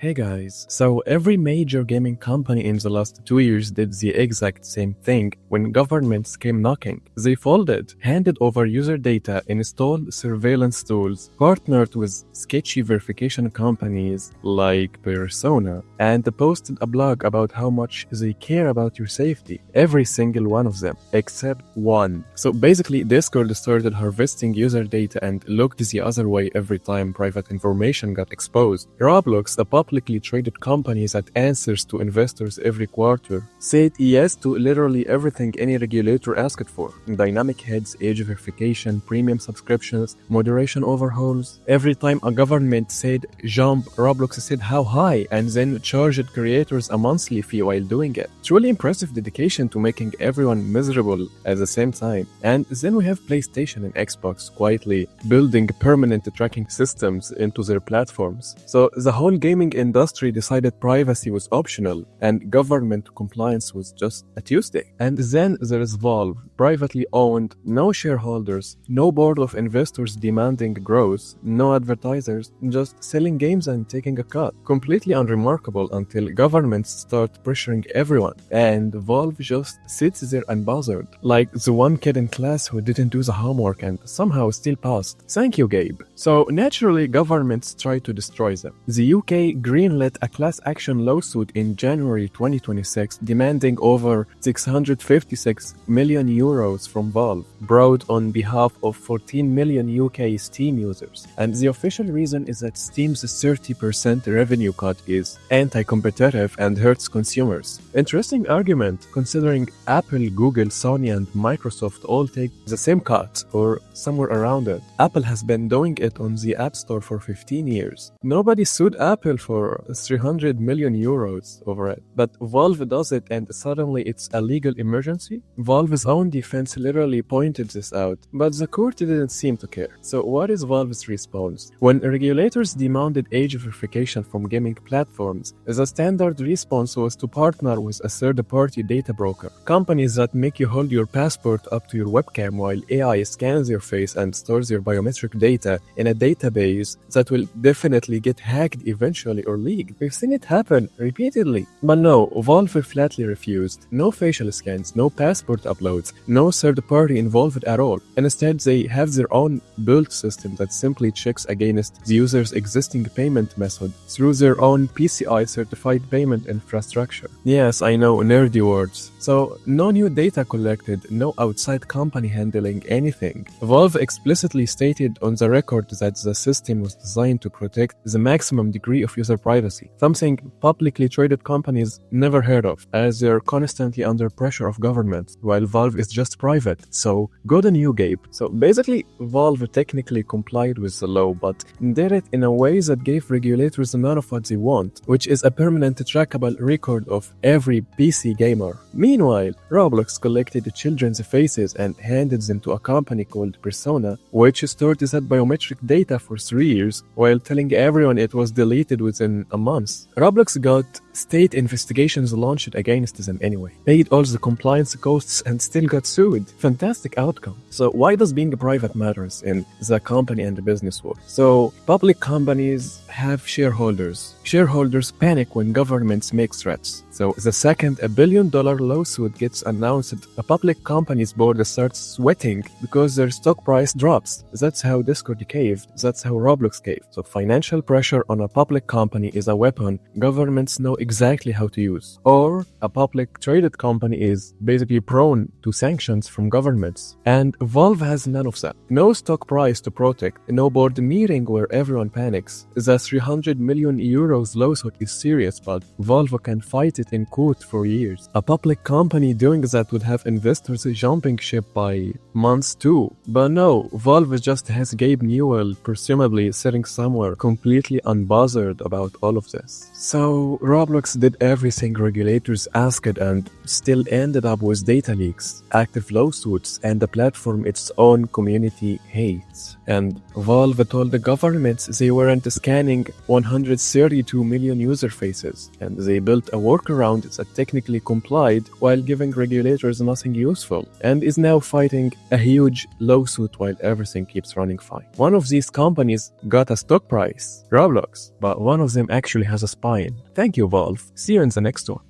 Hey guys, so every major gaming company in the last 2 years did the exact same thing when governments came knocking. They folded, handed over user data, installed surveillance tools, partnered with sketchy verification companies like Persona, and posted a blog about how much they care about your safety. Every single one of them, except one. So basically, Discord started harvesting user data and looked the other way every time private information got exposed. Roblox, a publicly traded company that answers to investors every quarter, said yes to literally everything any regulator asked for. Dynamic heads, age verification, premium subscriptions, moderation overhauls. Every time a government said jump, Roblox said how high and then charged creators a monthly fee while doing it. Truly impressive dedication to making everyone miserable at the same time. And then we have PlayStation and Xbox quietly building permanent tracking systems into their platforms. So the whole gaming industry decided privacy was optional and government compliance was just a Tuesday. And then there is Valve, privately owned, no shareholders, no board of investors demanding growth, no advertisers, just selling games and taking a cut. Completely unremarkable until governments start pressuring everyone. And Valve just sits there unbothered, like the one kid in class who didn't do the homework and somehow still passed. Thank you, Gabe. So naturally, governments try to destroy them. The UK greenlit a class action lawsuit in January 2026 demanding over 656 million euros from Valve, brought on behalf of 14 million UK Steam users. And the official reason is that Steam's 30% revenue cut is anti-competitive and hurts consumers. Interesting argument, considering Apple, Google, Sony, and Microsoft all take the same cut or somewhere around it. Apple has been doing it on the App Store for 15 years. Nobody sued Apple for 300 million euros over it. But Valve does it and suddenly it's a legal emergency? Valve's own defense literally pointed this out, but the court didn't seem to care. So what is Valve's response? When regulators demanded age verification from gaming platforms, the standard response was to partner with a third-party data broker. Companies that make you hold your passport up to your webcam while AI scans your face and stores your biometric data in a database that will definitely get hacked eventually or leaked. We've seen it happen repeatedly. But no, Valve flatly refused. No facial scans, no passport uploads, no third party involved at all. Instead, they have their own built system that simply checks against the user's existing payment method through their own PCI certified payment infrastructure. Yes, I know, nerdy words. So, no new data collected, no outside company handling anything. Valve explicitly stated on the record that the system was designed to protect the maximum degree of user privacy, something publicly traded companies never heard of, as they're constantly under pressure of governments, while Valve is just private. So, good on you, Gabe. So, basically, Valve technically complied with the law, but did it in a way that gave regulators none of what they want, which is a permanent trackable record of every PC gamer. Meanwhile, Roblox collected children's faces and handed them to a company called Persona, which stored that biometric data for 3 years while telling everyone it was deleted within a month. Roblox got state investigations launched against them anyway, paid all the compliance costs and still got sued. Fantastic outcome. So why does being private matters in the company and business world? So public companies have shareholders. Shareholders panic when governments make threats. So the second $1 billion lawsuit gets announced, a public company's board starts sweating because their stock price drops. That's how Discord caved. That's how Roblox caved. So financial pressure on a public company is a weapon governments know exactly how to use. Or a public traded company is basically prone to sanctions from governments. And Valve has none of that. No stock price to protect, no board meeting where everyone panics. The 300 million euros lawsuit is serious, but Valve can fight it in court for years. A public company doing that would have investors jumping ship by months too. But no, Valve just has Gabe Newell presumably sitting somewhere completely unbothered about all of this. So Roblox did everything regulators asked and still ended up with data leaks, active lawsuits, and a platform its own community hates. And Valve told the governments they weren't scanning 132 million user faces, and they built a workaround that technically complied while giving regulators nothing useful, and is now fighting a huge lawsuit while everything keeps running fine. One of these companies got a stock price, Roblox, but one of them actually has a spine. Thank you, Valve. See you in the next one.